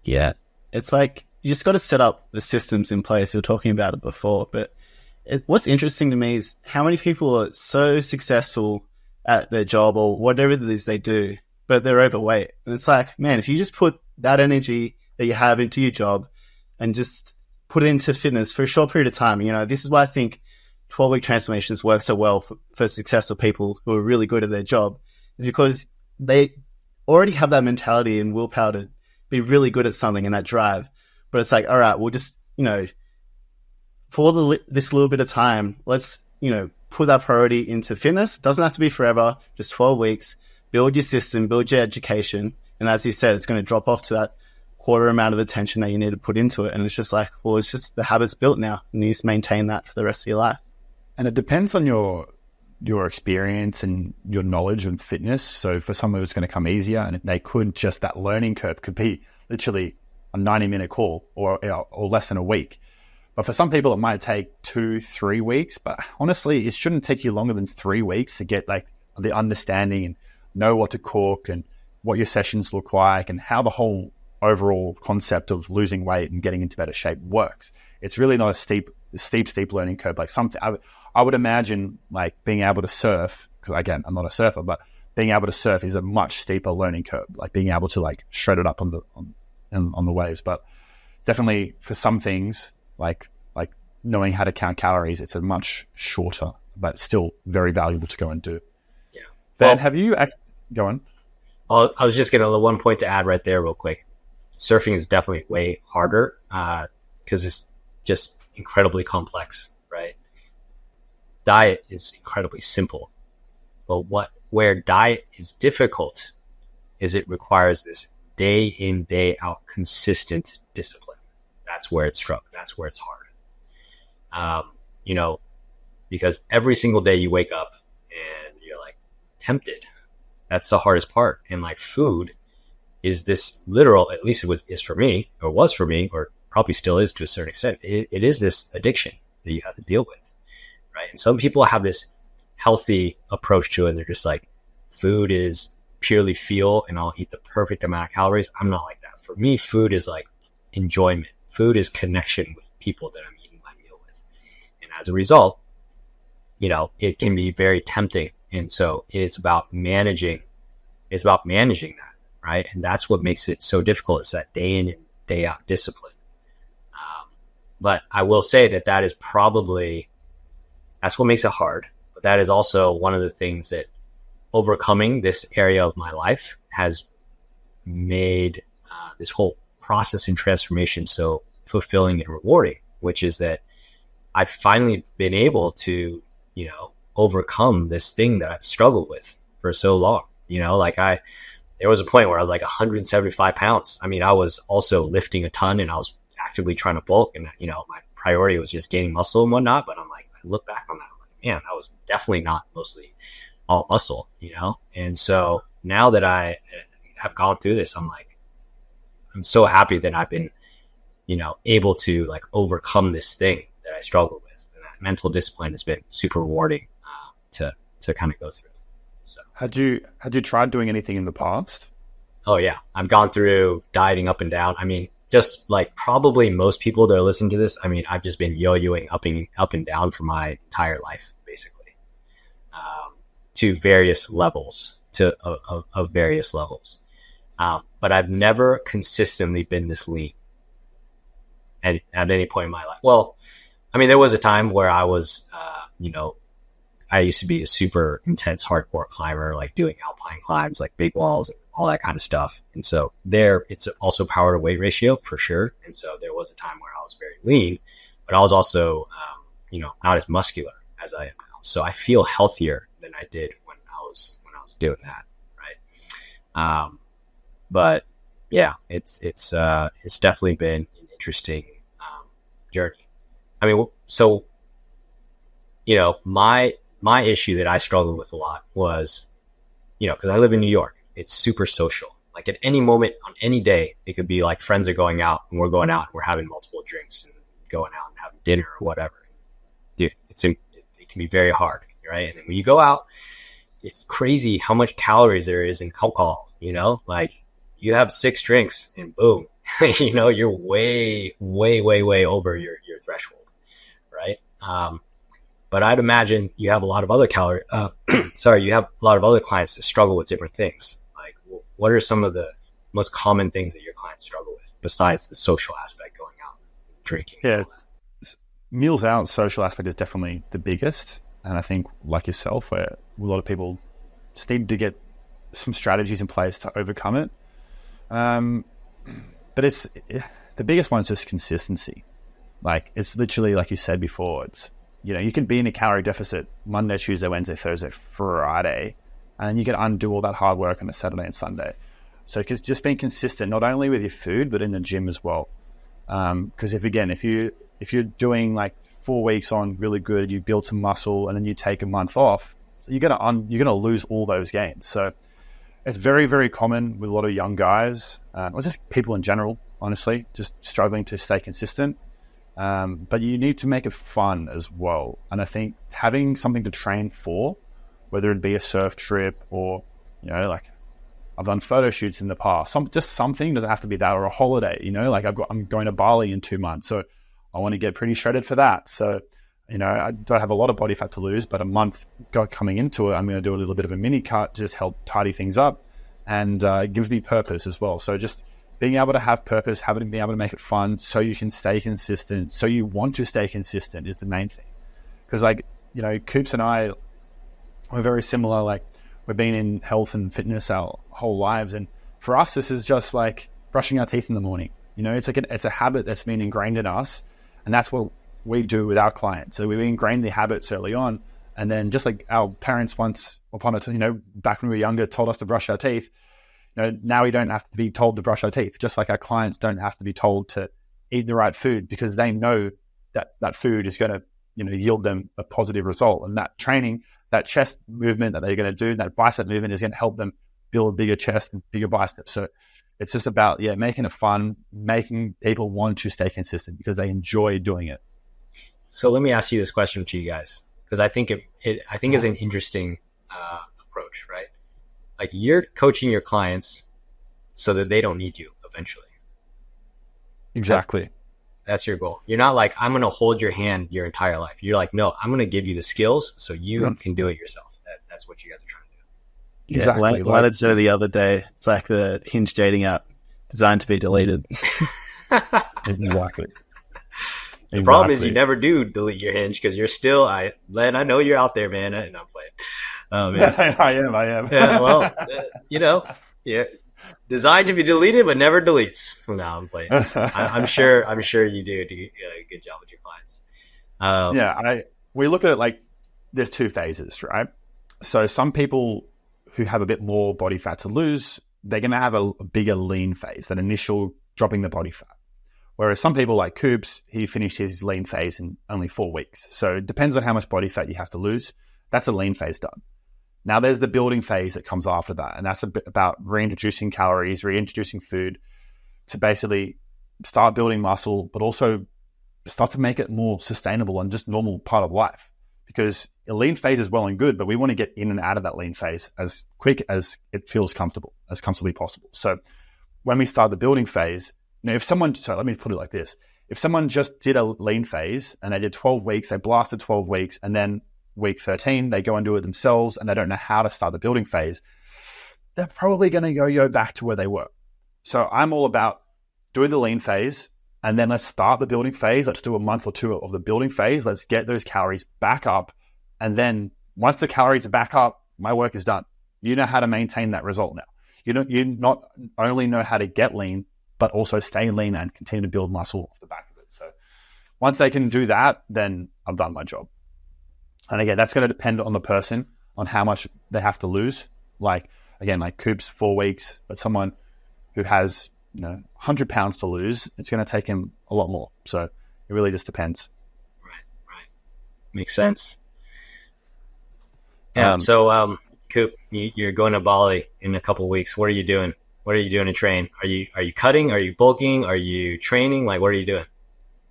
yeah, it's like you just got to set up the systems in place. You were talking about it before, but what's interesting to me is how many people are so successful at their job or whatever it is they do, but they're overweight. And it's like, man, if you just put that energy that you have into your job and just put it into fitness for a short period of time, this is why I think 12-week transformations work so well for successful people who are really good at their job, is because they already have that mentality and willpower to be really good at something and that drive. But it's like, all right, we'll just, for this little bit of time, let's, put that priority into fitness. It doesn't have to be forever, just 12 weeks, build your system, build your education. And as you said, it's going to drop off to that quarter amount of attention that you need to put into it. And it's just like, well, it's just the habit's built now. And you just maintain that for the rest of your life. And it depends on your experience and your knowledge of fitness. So for someone it's going to come easier, and they could just, that learning curve could be literally a 90-minute call or less than a week. But for some people, it might take 2-3 weeks. But honestly, it shouldn't take you longer than 3 weeks to get like the understanding and know what to cook and what your sessions look like and how the whole overall concept of losing weight and getting into better shape works. It's really not a steep learning curve. Like I would imagine like being able to surf, because again, I'm not a surfer, but being able to surf is a much steeper learning curve. Like being able to like shred it up on the waves. But definitely for some things, like knowing how to count calories, it's a much shorter, but still very valuable to go and do. Yeah. Then have you go on? I was just going to one point to add right there real quick. Surfing is definitely way harder because it's just incredibly complex, right? Diet is incredibly simple, but where diet is difficult is it requires this day in, day out consistent discipline. That's where it's hard. Because every single day you wake up and you're like tempted. That's the hardest part. And like food is this literal, at least is for me, or was for me, or probably still is to a certain extent. It is this addiction that you have to deal with, right? And some people have this healthy approach to it. And they're just like, food is purely fuel and I'll eat the perfect amount of calories. I'm not like that. For me, food is like enjoyment. Food is connection with people that I'm eating my meal with. And as a result, it can be very tempting. And so it's about managing that, right? And that's what makes it so difficult. It's that day in and day out discipline. But I will say that is that's what makes it hard. But that is also one of the things that overcoming this area of my life has made this whole process and transformation so fulfilling and rewarding, which is that I've finally been able to, overcome this thing that I've struggled with for so long. There was a point where I was like 175 pounds. I mean, I was also lifting a ton and I was actively trying to bulk, and my priority was just gaining muscle and whatnot. But I'm like, I look back on that, I'm like, man, that was definitely not mostly all muscle, you know? And so now that I have gone through this, I'm like, I'm so happy that I've been, you know, able to like overcome this thing that I struggle with. And that mental discipline has been super rewarding to kind of go through. So had you tried doing anything in the past? Oh yeah, I've gone through dieting up and down. I mean, just like probably most people that are listening to this, I mean, I've just been yo-yoing up and down for my entire life, basically, to various levels, of various levels. But I've never consistently been this lean at any point in my life. Well, I mean, there was a time where I was, you know, I used to be a super intense hardcore climber, like doing alpine climbs, like big walls, and all that kind of stuff. And so it's also power to weight ratio for sure. And so there was a time where I was very lean, but I was also, you know, not as muscular as I am now. So I feel healthier than I did when I was doing that. Right. But yeah, it's definitely been an interesting, journey. I mean, so, you know, my issue that I struggled with a lot was, you know, because I live in New York, it's super social. Like at any moment on any day, it could be like friends are going out and we're going out and we're having multiple drinks and going out and having dinner or whatever. Dude, it can be very hard, right? And then when you go out, it's crazy how much calories there is in alcohol, you know? Like you have 6 drinks and boom, you know, you're way, way, way, way over your threshold, right? But I'd imagine you have a lot of other you have a lot of other clients that struggle with different things. Like, what are some of the most common things that your clients struggle with besides the social aspect, going out, drinking? Yeah, meals out, social aspect is definitely the biggest. And I think, like yourself, where a lot of people just need to get some strategies in place to overcome it. But the biggest one is just consistency. Like, it's literally, like you said before, it's, you know, you can be in a calorie deficit Monday, Tuesday, Wednesday, Thursday, Friday, and you can undo all that hard work on a Saturday and Sunday. So just being consistent, not only with your food, but in the gym as well. Because if you're doing like 4 weeks on really good, you build some muscle, and then you take a month off, so you're gonna lose all those gains. So it's very, very common with a lot of young guys, or just people in general, honestly, just struggling to stay consistent. But you need to make it fun as well. And I think having something to train for, whether it be a surf trip or, you know, like I've done photo shoots in the past, something, doesn't have to be that, or a holiday, you know, like I'm going to Bali in 2 months. So I want to get pretty shredded for that. So, you know, I don't have a lot of body fat to lose, but a month coming into it, I'm going to do a little bit of a mini cut to just help tidy things up, and it gives me purpose as well. So just being able to have purpose, being able to make it fun so you can stay consistent, so you want to stay consistent is the main thing. Because, like, you know, Coops and I, we're very similar. Like, we've been in health and fitness our whole lives. And for us, this is just like brushing our teeth in the morning. You know, it's a habit that's been ingrained in us. And that's what we do with our clients. So we ingrained the habits early on. And then just like our parents once upon a time, you know, back when we were younger, told us to brush our teeth, you know, now we don't have to be told to brush our teeth, just like our clients don't have to be told to eat the right food, because they know that that food is going to, you know, yield them a positive result. And that training, that chest movement that they're going to do, that bicep movement is going to help them build a bigger chest and bigger biceps. So it's just about, making it fun, making people want to stay consistent because they enjoy doing it. So let me ask you this question to you guys, because I think it's an interesting approach, right? Like, you're coaching your clients so that they don't need you eventually. Exactly. That's your goal. You're not like, I'm going to hold your hand your entire life. You're like, no, I'm going to give you the skills so you can do it yourself. That's what you guys are trying to do. Exactly. Like I said the other day, it's like the Hinge dating app designed to be deleted. Exactly. The problem is you never do delete your Hinge because you're still, Len, I know you're out there, man. And I'm playing. I am. Yeah, well, you know, designed to be deleted, but never deletes. No, I'm playing. I'm sure you do a good job with your clients. We look at it like there's 2 phases, right? So some people who have a bit more body fat to lose, they're going to have a bigger lean phase, that initial dropping the body fat. Whereas some people like Coops, he finished his lean phase in only 4 weeks. So it depends on how much body fat you have to lose. That's a lean phase done. Now there's the building phase that comes after that. And that's a bit about reintroducing calories, reintroducing food to basically start building muscle, but also start to make it more sustainable and just normal part of life. Because a lean phase is well and good, but we want to get in and out of that lean phase as quick as it feels comfortable, as comfortably possible. So when we start the building phase, if someone, so let me put it like this. If someone just did a lean phase and they did 12 weeks, they blasted 12 weeks, and then week 13, they go and do it themselves and they don't know how to start the building phase, they're probably going to go back to where they were. So I'm all about doing the lean phase, and then let's start the building phase. Let's do a month or 2 of the building phase. Let's get those calories back up. And then once the calories are back up, my work is done. You know how to maintain that result now. You not only know how to get lean, but also stay lean and continue to build muscle off the back of it. So once they can do that, then I've done my job. And again, that's going to depend on the person, on how much they have to lose. Like Coops, 4 weeks, but someone who has 100 pounds to lose, it's going to take him a lot more. So it really just depends. Right. Makes sense. Yeah. So, Coop, you're going to Bali in a couple of weeks. What are you doing? What are you doing to train? Are you cutting? Are you bulking? Are you training? Like, what are you doing?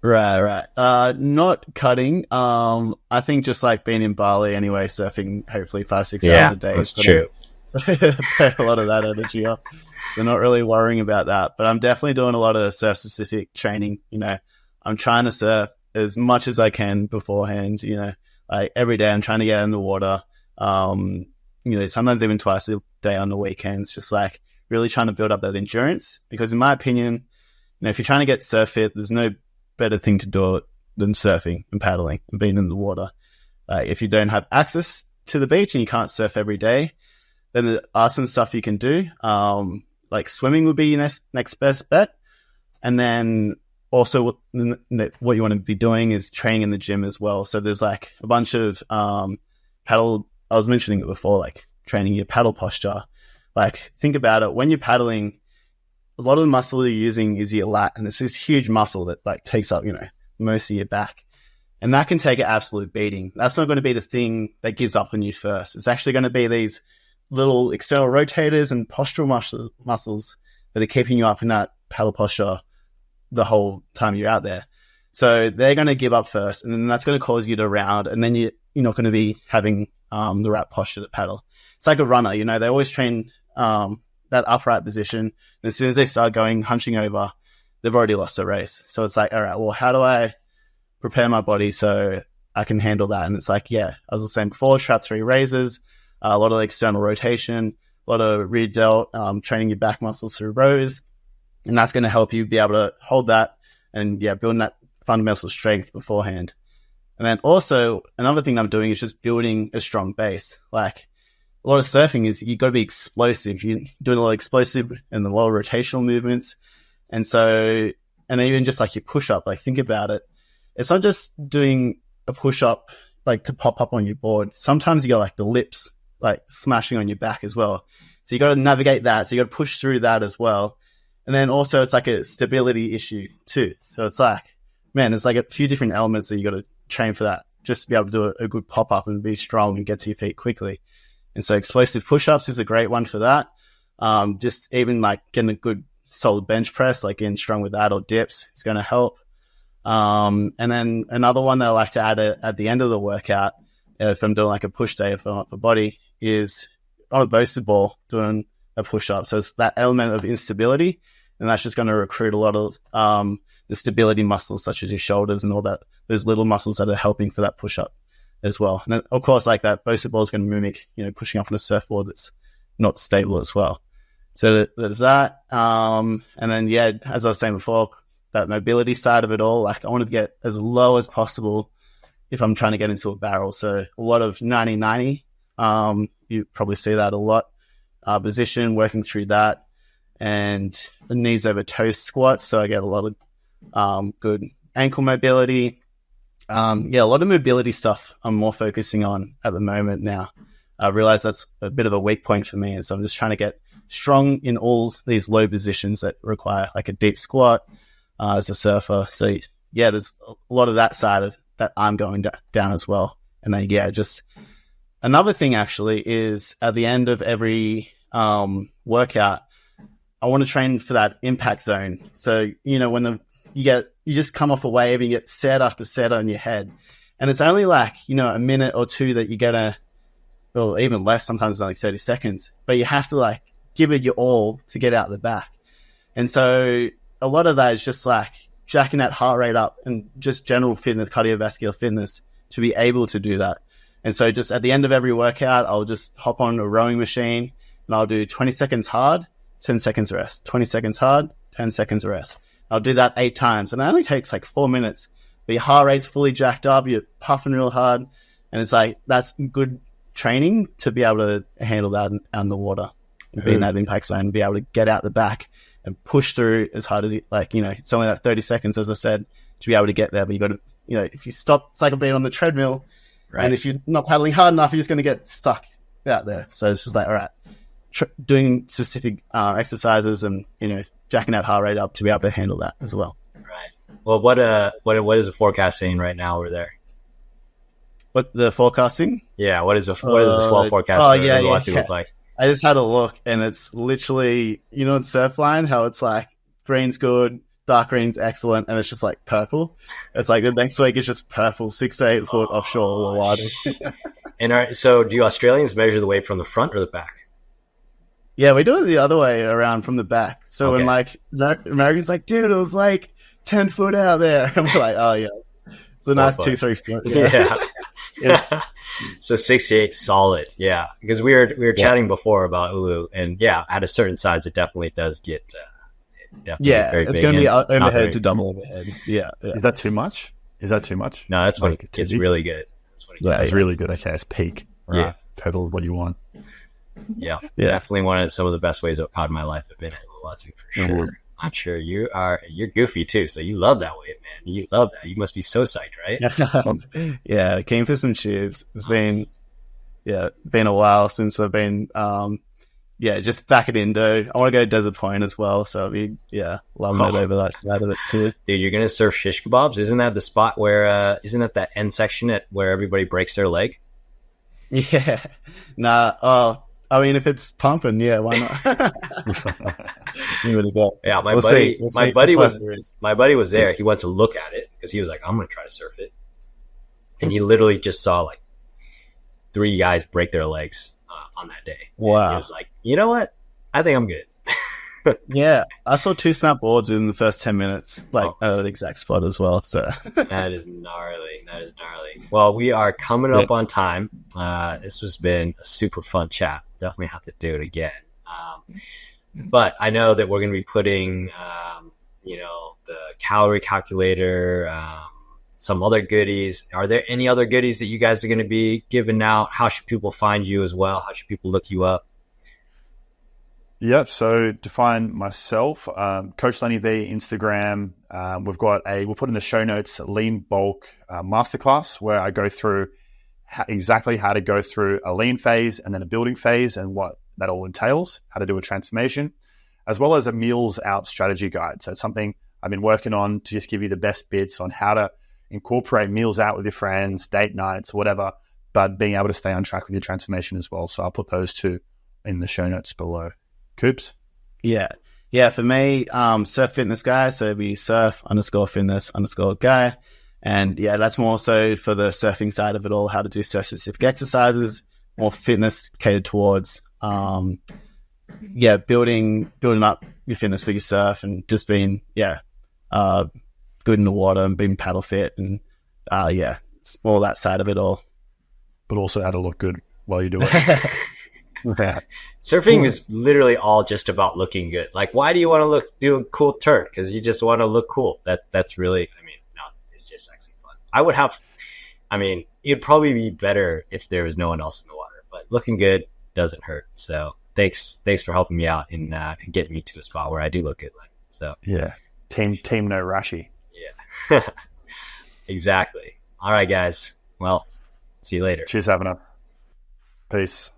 Right. Not cutting. I think just like being in Bali anyway, surfing hopefully 5-6 hours a day. That's true. Pay a lot of that energy up. They're not really worrying about that, but I'm definitely doing a lot of surf specific training. I'm trying to surf as much as I can beforehand, like every day I'm trying to get in the water. Sometimes even twice a day on the weekends, just like really trying to build up that endurance, because in my opinion, if you're trying to get surf fit, there's no better thing to do it than surfing and paddling and being in the water. If you don't have access to the beach and you can't surf every day, then there are some stuff you can do. Like swimming would be your next best bet. And then also what you want to be doing is training in the gym as well. So there's like a bunch of paddle, I was mentioning it before, like training your paddle posture. Like think about it, when you're paddling, a lot of the muscle you're using is your lat, and it's this huge muscle that like takes up, most of your back. And that can take an absolute beating. That's not going to be the thing that gives up on you first. It's actually going to be these little external rotators and postural muscles that are keeping you up in that paddle posture the whole time you're out there. So they're going to give up first, and then that's going to cause you to round, and then you're not going to be having the right posture to paddle. It's like a runner, they always train that upright position, and as soon as they start hunching over, they've already lost the race. So it's like, all right, well, how do I prepare my body so I can handle that? And it's like, yeah, as I was saying before, trap 3 raises, a lot of external rotation, a lot of rear delt, training your back muscles through rows, and that's going to help you be able to hold that and building that fundamental strength beforehand. And then also another thing I'm doing is just building a strong base. Like a lot of surfing is you've got to be explosive. You're doing a lot of explosive and a lot of rotational movements. And so, and even just like your push up, like think about it. It's not just doing a push up like to pop up on your board. Sometimes you got like the lips like smashing on your back as well. So you got to navigate that. So you got to push through that as well. And then also it's like a stability issue too. So it's like, man, it's like a few different elements that you got to train for that, just to be able to do a good pop up and be strong and get to your feet quickly. And so explosive push-ups is a great one for that. Just even like getting a good solid bench press, like getting strong with that, or dips is going to help. And then another one that I like to add at the end of the workout, if I'm doing like a push day for upper body, is on a boasted ball doing a push-up. So it's that element of instability, and that's just going to recruit a lot of the stability muscles, such as your shoulders and all that, those little muscles that are helping for that push-up as well. And then, of course, like that boasted ball is going to mimic, pushing up on a surfboard that's not stable as well. So there's that. And then, as I was saying before, that mobility side of it all, like I want to get as low as possible if I'm trying to get into a barrel. So a lot of 90-90. You probably see that a lot. Position, working through that, and the knees over toes squats. So I get a lot of good ankle mobility. A lot of mobility stuff I'm more focusing on at the moment now. I realize that's a bit of a weak point for me, and so I'm just trying to get strong in all these low positions that require like a deep squat, as a surfer. So yeah, there's a lot of that side of that I'm going down as well. And then just another thing actually is at the end of every workout, I want to train for that impact zone. So when you just come off a wave and you get set after set on your head, and it's only like a minute or two that you're gonna, or even less. Sometimes it's only 30 seconds, but you have to like give it your all to get out the back. And so a lot of that is just like jacking that heart rate up and just general fitness, cardiovascular fitness to be able to do that. And so just at the end of every workout, I'll just hop on a rowing machine and I'll do 20 seconds hard, 10 seconds rest, 20 seconds hard, 10 seconds rest. I'll do that 8 times and it only takes like 4 minutes, but your heart rate's fully jacked up. You're puffing real hard. And it's like, that's good training to be able to handle that on the water and be in that impact zone and be able to get out the back and push through as hard as it's only that 30 seconds, as I said, to be able to get there. But you got to, if you stop, it's like being on the treadmill. Right. And if you're not paddling hard enough, you're just going to get stuck out there. So it's just like, all right, doing specific exercises and, jacking that heart rate up to be able to handle that as well. Right. Well, what is the forecast saying right now over there? What the forecasting? Yeah. What is the fall forecast look like? I just had a look and it's literally, in Surfline, how it's like green's good, dark green's excellent, and it's just like purple. It's like the next week is just purple, 6 to 8 foot offshore or wider. And so do you Australians measure the wave from the front or the back? Yeah, we do it the other way around from the back. So when like Americans like, dude, it was like 10 foot out there. And we're like, oh yeah. It's a nice 2-3 foot. Yeah. So 68 solid. Yeah. Because we were chatting before about Ulu, and at a certain size it definitely does get very big. It's going to be overhead to double overhead. Yeah. Is that too much? No, that's when it's really good. That's when it's really good. Okay, it's peak. Right. Yeah. Purple is what you want. Yeah. Definitely one of some of the best ways I've caught in my life have been at Watson for sure. I'm sure you're goofy too, so you love that wave, man. You love that. You must be so psyched, right? Yeah, keen for some tubes. It's been a while since I've been just back at Indo. I want to go Desert Point as well, so I'll be loving it over that side of it too. Dude, you're gonna surf shish kebabs? Isn't that the spot where isn't that end section where everybody breaks their leg? Yeah. Nah, I mean, if it's pumping, why not? Yeah, my buddy was there. He went to look at it because he was like, I'm going to try to surf it. And he literally just saw like 3 guys break their legs on that day. Wow. And he was like, you know what? I think I'm good. Yeah, I saw 2 snap boards within the first 10 minutes, at the exact spot as well. So That is gnarly. Well, we are coming up on time. This has been a super fun chat. Definitely have to do it again. But I know that we're going to be putting, the calorie calculator, some other goodies. Are there any other goodies that you guys are going to be giving out? How should people find you as well? How should people look you up? Yep. So to find myself, Coach Lenny V, Instagram. We'll put in the show notes lean bulk masterclass where I go through exactly how to go through a lean phase and then a building phase and what that all entails, how to do a transformation, as well as a meals out strategy guide. So it's something I've been working on to just give you the best bits on how to incorporate meals out with your friends, date nights, whatever, but being able to stay on track with your transformation as well. So I'll put those 2 in the show notes below. Coops? Yeah. For me, surf fitness guy. So it'd be surf_fitness_guy. And that's more so for the surfing side of it all, how to do surf specific exercises, more fitness catered towards, building up your fitness for your surf and just being, good in the water and being paddle fit. And, it's more that side of it all. But also how to look good while you do it. Surfing is literally all just about looking good. Like, why do you want to do a cool turn? Because you just want to look cool. That's really, it's just actually fun. It'd probably be better if there was no one else in the water, but looking good doesn't hurt. So thanks for helping me out and getting me to a spot where I do look good. So team no Rashi. Yeah, exactly. All right, guys. Well, see you later. Cheers, having us. Peace.